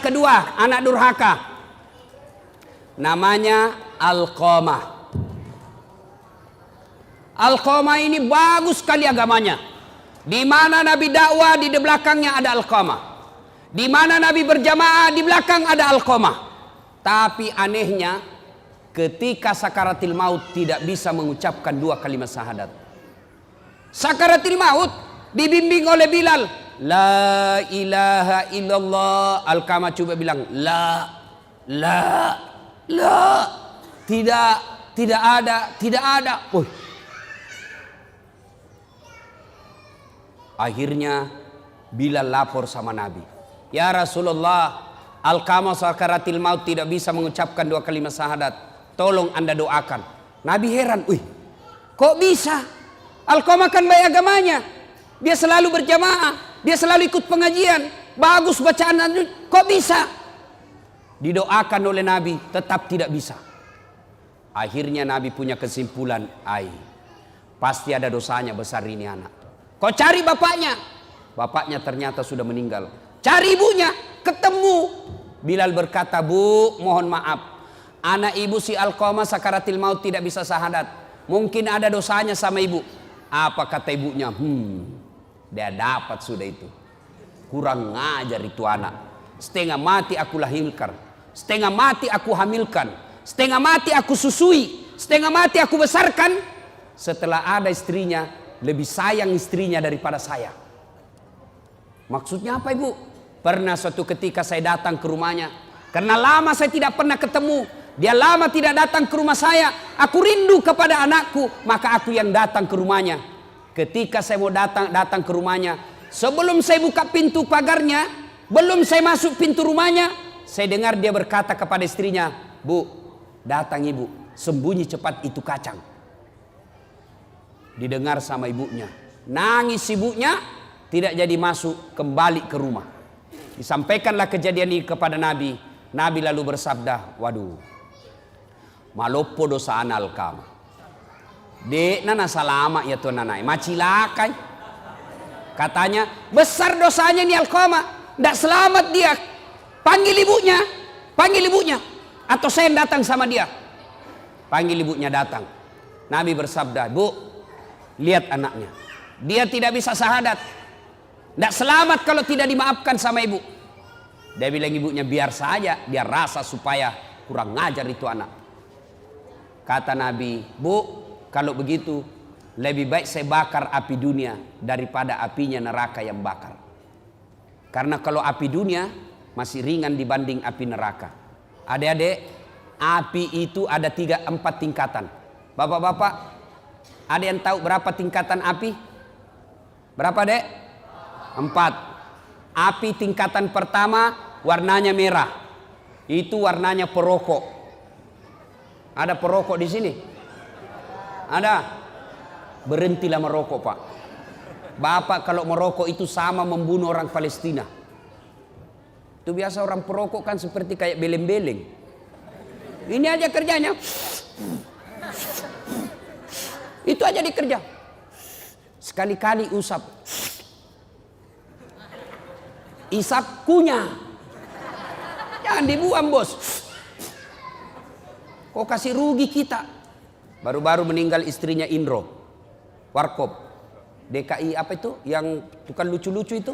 kedua, anak durhaka. Namanya Alqamah. Alqamah ini bagus sekali agamanya. Di mana Nabi dakwah, di belakangnya ada Alqamah. Di mana Nabi berjamaah, di belakang ada Alqamah. Tapi anehnya, ketika sakaratil maut tidak bisa mengucapkan dua kalimat syahadat. Sakaratil maut dibimbing oleh Bilal, la ilaha illallah. Alqamah coba bilang la, tidak ada. Akhirnya Bilal lapor sama Nabi, ya Rasulullah, Alqamah sakaratil maut tidak bisa mengucapkan dua kalimat syahadat, tolong Anda doakan. Nabi heran, kok bisa? Alqamah kan baik agamanya, dia selalu berjamaah, dia selalu ikut pengajian, bagus bacaan, kok bisa? Didoakan oleh Nabi, tetap tidak bisa. Akhirnya Nabi punya kesimpulan, pasti ada dosanya besar ini anak. Kau cari bapaknya. Bapaknya ternyata sudah meninggal. Cari ibunya, ketemu. Bilal berkata, Bu, mohon maaf, anak ibu si Alqamah sakaratil maut tidak bisa syahadat. Mungkin ada dosanya sama ibu. Apa kata ibunya? Dia dapat sudah itu. Kurang ngajar itu anak. Setengah mati aku lahirkan, setengah mati aku hamilkan, setengah mati aku susui, setengah mati aku besarkan. Setelah ada istrinya, lebih sayang istrinya daripada saya. Maksudnya apa ibu? Pernah suatu ketika saya datang ke rumahnya, karena lama saya tidak pernah ketemu, dia lama tidak datang ke rumah saya, aku rindu kepada anakku, maka aku yang datang ke rumahnya. Ketika saya mau datang ke rumahnya, sebelum saya buka pintu pagarnya, belum saya masuk pintu rumahnya, saya dengar dia berkata kepada istrinya, Bu, datang ibu, sembunyi cepat itu kacang. Didengar sama ibunya, nangis ibunya, tidak jadi masuk kembali ke rumah. Disampaikanlah kejadian ini kepada Nabi. Nabi lalu bersabda, waduh, malopo dosa ana Alqamah. Dek nana salama ya tuan nanai, macilakai. Katanya besar dosanya ini Alqamah, tidak selamat dia. Panggil ibunya, atau saya yang datang sama dia. Panggil ibunya datang. Nabi bersabda, Bu, lihat anaknya, dia tidak bisa syahadat, tidak selamat kalau tidak dimaafkan sama ibu. Dia bilang ibunya, biar saja, dia rasa supaya kurang ngajar itu anak. Kata Nabi, Bu, kalau begitu lebih baik saya bakar api dunia daripada apinya neraka yang bakar. Karena kalau api dunia masih ringan dibanding api neraka. Adik-adik, api itu ada 3-4 tingkatan. Bapak-bapak, ada yang tahu berapa tingkatan api? Berapa dek? 4. Api tingkatan pertama warnanya merah. Itu warnanya perokok. Ada perokok di sini? Ada? Berhentilah merokok pak. Bapak kalau merokok itu sama membunuh orang Palestina. Itu biasa orang perokok kan seperti kayak beleng-beleng. Ini aja kerjanya. Itu aja dikerja. Sekali-kali usap. Isap kunyah. Jangan dibuang bos. Kok kasih rugi kita. Baru-baru meninggal istrinya Indro Warkop DKI apa itu? Yang tukang lucu-lucu itu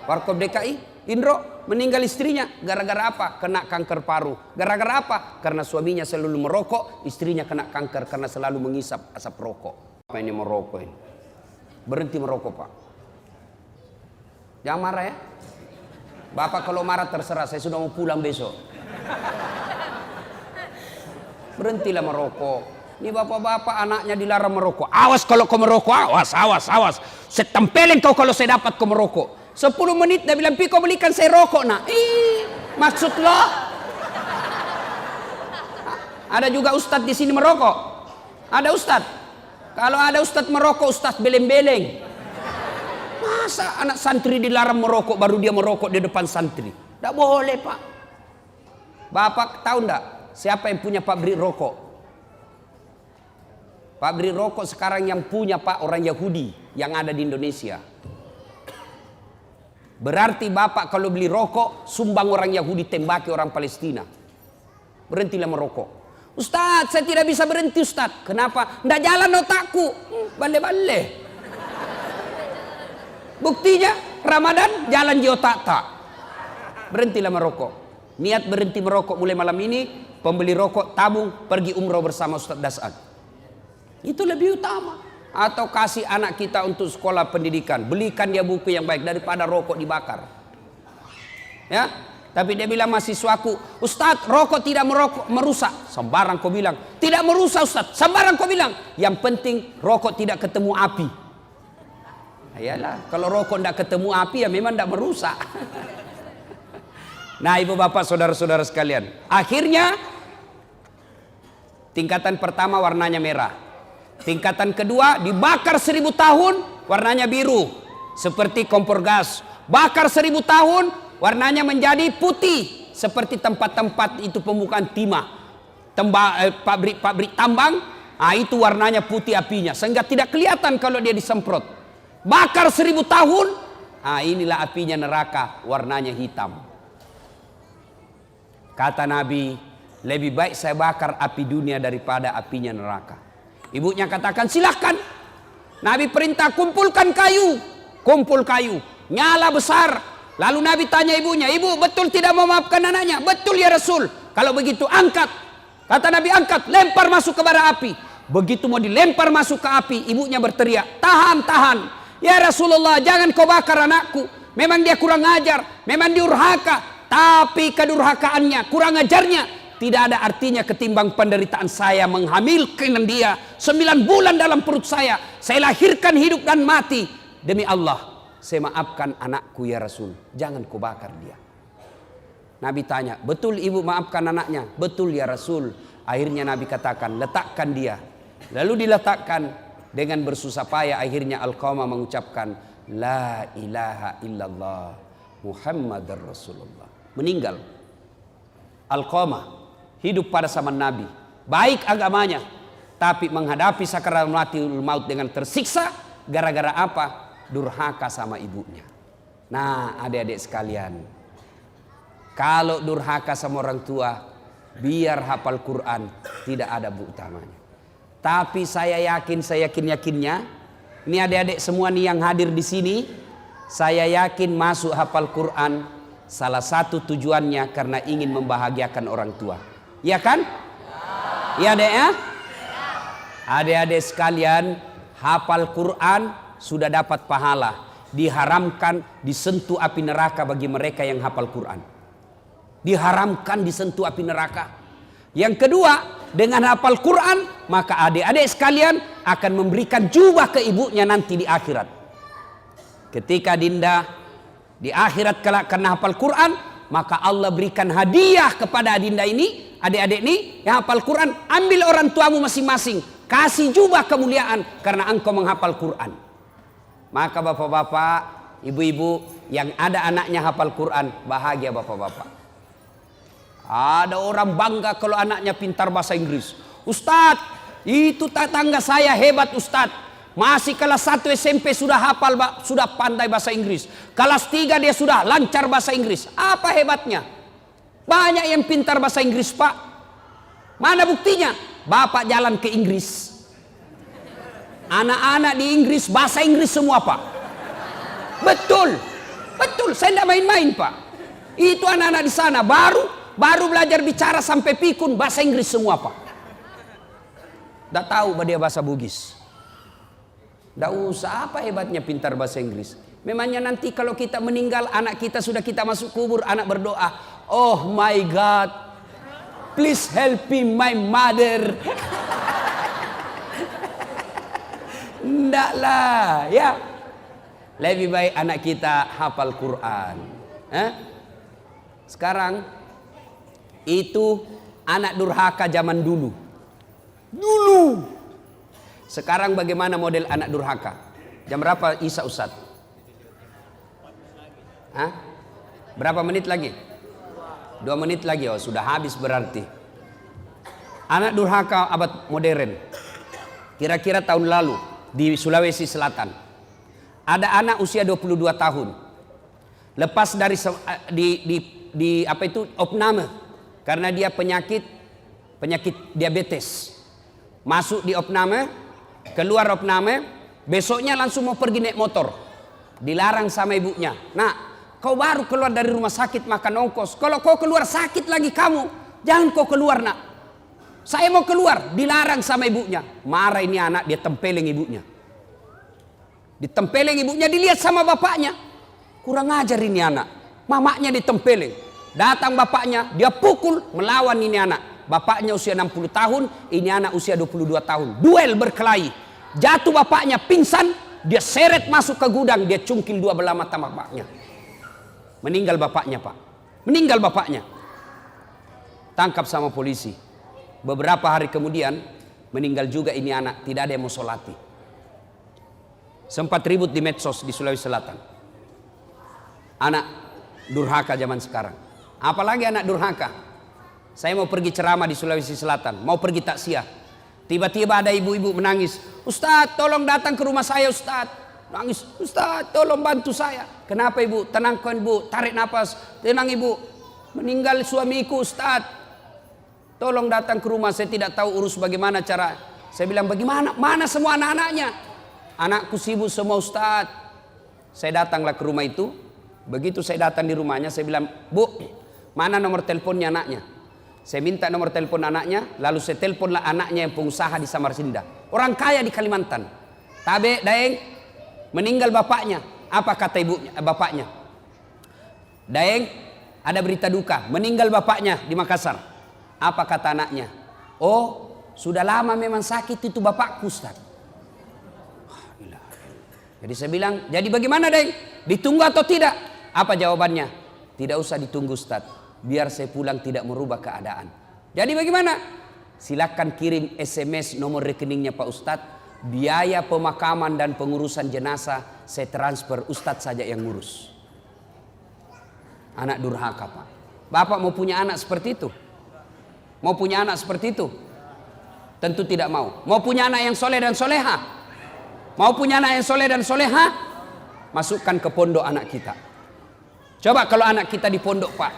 Warkop DKI. Indro meninggal istrinya gara-gara apa? Kena kanker paru. Gara-gara apa? Karena suaminya selalu merokok, istrinya kena kanker karena selalu mengisap asap rokok. Apa ini merokok ini? Berhenti merokok pak. Jangan marah ya. Bapak kalau marah terserah, saya sudah mau pulang besok. Berhentilah merokok. Ini bapak-bapak anaknya dilarang merokok. Awas kalau kau merokok, awas. Saya tempelin kau kalau saya dapat kau merokok. 10 menit dia bilang, Pi kau belikan saya rokok nak. Maksud lo? Ada juga ustadz di sini merokok. Ada ustadz. Kalau ada ustadz merokok, ustadz beleng-beleng. Masa anak santri dilarang merokok baru dia merokok di depan santri? Tidak boleh pak. Bapak tahu enggak siapa yang punya pabrik rokok? Pabrik rokok sekarang yang punya pak orang Yahudi yang ada di Indonesia. Berarti bapak kalau beli rokok, sumbang orang Yahudi, tembaki orang Palestina. Berhentilah merokok. Ustadz, saya tidak bisa berhenti Ustadz. Kenapa? Nggak jalan otakku. Bale-bale. Buktinya Ramadan jalan di otak tak. Berhentilah merokok. Niat berhenti merokok mulai malam ini, pembeli rokok tabung pergi umroh bersama Ustadz Dasad. Itu lebih utama. Atau kasih anak kita untuk sekolah pendidikan, belikan dia buku yang baik daripada rokok dibakar. Ya, tapi dia bilang mahasiswaku, Ustadz rokok tidak merusak. Sembarang kau bilang, tidak merusak Ustadz. Sembarang kau bilang. Yang penting rokok tidak ketemu api. Ayalah, kalau rokok tidak ketemu api ya memang tidak merusak. Nah ibu bapak saudara-saudara sekalian, akhirnya tingkatan pertama warnanya merah, tingkatan kedua dibakar 1000 tahun warnanya biru seperti kompor gas, bakar 1000 tahun warnanya menjadi putih seperti tempat-tempat itu pembukaan timah, pabrik tambang. Itu warnanya putih apinya sehingga tidak kelihatan kalau dia disemprot. Bakar 1000 tahun, inilah apinya neraka, warnanya hitam. Kata Nabi, lebih baik saya bakar api dunia daripada apinya neraka. Ibunya katakan silahkan. Nabi perintah kumpulkan kayu. Kumpul kayu, nyala besar. Lalu Nabi tanya ibunya, ibu betul tidak memaafkan anaknya? Betul ya Rasul. Kalau begitu angkat. Kata Nabi angkat, lempar masuk ke bara api. Begitu mau dilempar masuk ke api, ibunya berteriak, tahan, tahan. Ya Rasulullah, jangan kau bakar anakku. Memang dia kurang ajar, memang diurhaka. Tapi kedurhakaannya, kurang ajarnya tidak ada artinya ketimbang penderitaan saya menghamilkan dia 9 bulan dalam perut saya. Saya lahirkan hidup dan mati. Demi Allah, saya maafkan anakku ya Rasul. Jangan kau bakar dia. Nabi tanya, betul ibu maafkan anaknya? Betul ya Rasul. Akhirnya Nabi katakan, letakkan dia. Lalu diletakkan dengan bersusah payah. Akhirnya Alqamah mengucapkan, La ilaha illallah Muhammadar Rasulullah. Meninggal. Alqamah hidup pada zaman Nabi, baik agamanya, tapi menghadapi sakaratul maut dengan tersiksa gara-gara apa? Durhaka sama ibunya. Nah adik-adik sekalian, kalau durhaka sama orang tua, biar hafal Quran tidak ada bu utamanya. Tapi saya yakin-yakinnya, ini adik-adik semua nih yang hadir di sini, saya yakin masuk hafal Quran salah satu tujuannya karena ingin membahagiakan orang tua. Ya kan? Ya adek ya? Adik-adik sekalian, hafal Quran sudah dapat pahala. Diharamkan disentuh api neraka bagi mereka yang hafal Quran. Diharamkan disentuh api neraka. Yang kedua, dengan hafal Quran, maka adik-adik sekalian akan memberikan jubah ke ibunya nanti di akhirat. Ketika Dinda di akhirat karena hafal Quran, maka Allah berikan hadiah kepada Adinda ini, adik-adik ini yang hafal Quran. Ambil orang tuamu masing-masing, kasih jubah kemuliaan karena engkau menghafal Quran. Maka bapak-bapak, ibu-ibu yang ada anaknya hafal Quran, bahagia bapak-bapak. Ada orang bangga kalau anaknya pintar bahasa Inggris. Ustadz, itu tetangga saya hebat Ustadz. Masih kelas 1 SMP sudah hafal, sudah pandai bahasa Inggris. Kelas 3 dia sudah lancar bahasa Inggris. Apa hebatnya? Banyak yang pintar bahasa Inggris pak. Mana buktinya? Bapak jalan ke Inggris. Anak-anak di Inggris bahasa Inggris semua pak. Betul. Betul, saya tidak main-main pak. Itu anak-anak di sana baru belajar bicara sampai pikun bahasa Inggris semua pak. Tidak tahu dia bahasa Bugis. Tidak usah, apa hebatnya pintar bahasa Inggris. Memangnya nanti kalau kita meninggal, anak kita sudah kita masuk kubur, anak berdoa, oh my God, please help me my mother. Tidak lah ya. Lebih baik anak kita hafal Quran. Sekarang itu anak durhaka zaman dulu. Sekarang bagaimana model anak durhaka? Jam berapa Isya Ustaz? Berapa menit lagi? 2 menit lagi. Oh sudah habis berarti. Anak durhaka abad modern. Kira-kira tahun lalu di Sulawesi Selatan. Ada anak usia 22 tahun. lepas dari apa itu opname, karena dia penyakit diabetes, masuk di opname, keluar opname, besoknya langsung mau pergi naik motor, dilarang sama ibunya. Nah, kau baru keluar dari rumah sakit makan ongkos, kalau kau keluar sakit lagi kamu, jangan kau keluar nak. Saya mau keluar, dilarang sama ibunya. Marah ini anak, dia tempeleng ibunya. Ditempeleng ibunya, dilihat sama bapaknya. Kurang ajar ini anak. Mamanya ditempeleng. Datang bapaknya, dia pukul, melawan ini anak. Bapaknya usia 60 tahun, ini anak usia 22 tahun. Duel berkelahi. Jatuh bapaknya, pingsan, dia seret masuk ke gudang, dia cungkil dua belah mata bapaknya. Meninggal bapaknya, Pak. Meninggal bapaknya. Tangkap sama polisi. Beberapa hari kemudian meninggal juga ini anak, tidak ada yang mau solati. Sempat ribut di medsos di Sulawesi Selatan. Anak durhaka zaman sekarang. Apalagi anak durhaka. Saya mau pergi ceramah di Sulawesi Selatan, mau pergi taksiah. Tiba-tiba ada ibu-ibu menangis. Ustadz, tolong datang ke rumah saya, Ustadz. Nangis, Ustadz, tolong bantu saya. Kenapa ibu? Tenangkan ibu, tarik nafas. Tenang ibu. Meninggal suamiku, Ustadz. Tolong datang ke rumah, saya tidak tahu urus bagaimana cara. Saya bilang, bagaimana? Mana semua anak-anaknya? Anakku sibuk semua, Ustadz. Saya datanglah ke rumah itu. Begitu saya datang di rumahnya, saya bilang, Bu, mana nomor teleponnya anaknya? Saya minta nomor telepon anaknya, lalu saya teleponlah anaknya yang pengusaha di Samarinda. Orang kaya di Kalimantan. Tabe, Daeng, meninggal bapaknya. Apa kata ibunya, bapaknya? Daeng, ada berita duka, meninggal bapaknya di Makassar. Apa kata anaknya? Oh, sudah lama memang sakit itu bapakku, Ustaz. Jadi saya bilang, jadi bagaimana Deng? Ditunggu atau tidak? Apa jawabannya? Tidak usah ditunggu, Ustaz. Biar saya pulang tidak merubah keadaan. Jadi bagaimana? Silakan kirim SMS nomor rekeningnya Pak Ustaz. Biaya pemakaman dan pengurusan jenazah saya transfer, Ustaz saja yang ngurus. Anak durhaka, Pak. Bapak mau punya anak seperti itu? Mau punya anak seperti itu? Tentu tidak mau. Mau punya anak yang soleh dan soleha? Mau punya anak yang soleh dan soleha? Masukkan ke pondok anak kita. Coba kalau anak kita di pondok, Pak.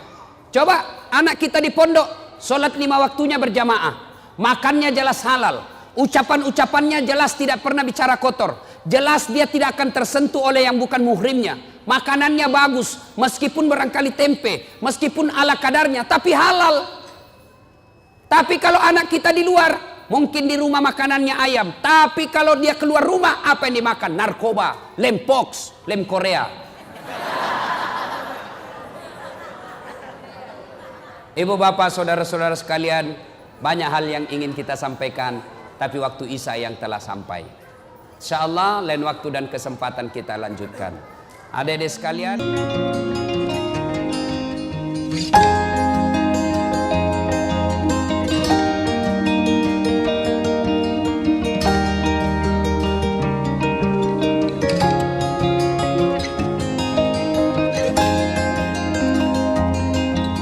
Coba anak kita di pondok, sholat 5 waktunya berjamaah, makannya jelas halal, ucapan-ucapannya jelas tidak pernah bicara kotor, jelas dia tidak akan tersentuh oleh yang bukan muhrimnya, makanannya bagus, meskipun barangkali tempe, meskipun ala kadarnya, tapi halal. Tapi kalau anak kita di luar, mungkin di rumah makanannya ayam, tapi kalau dia keluar rumah, apa yang dimakan? Narkoba, lem pox, lem Korea. Ibu bapak saudara-saudara sekalian, banyak hal yang ingin kita sampaikan, tapi waktu Isya yang telah sampai. InsyaAllah lain waktu dan kesempatan kita lanjutkan. Adik-adik sekalian.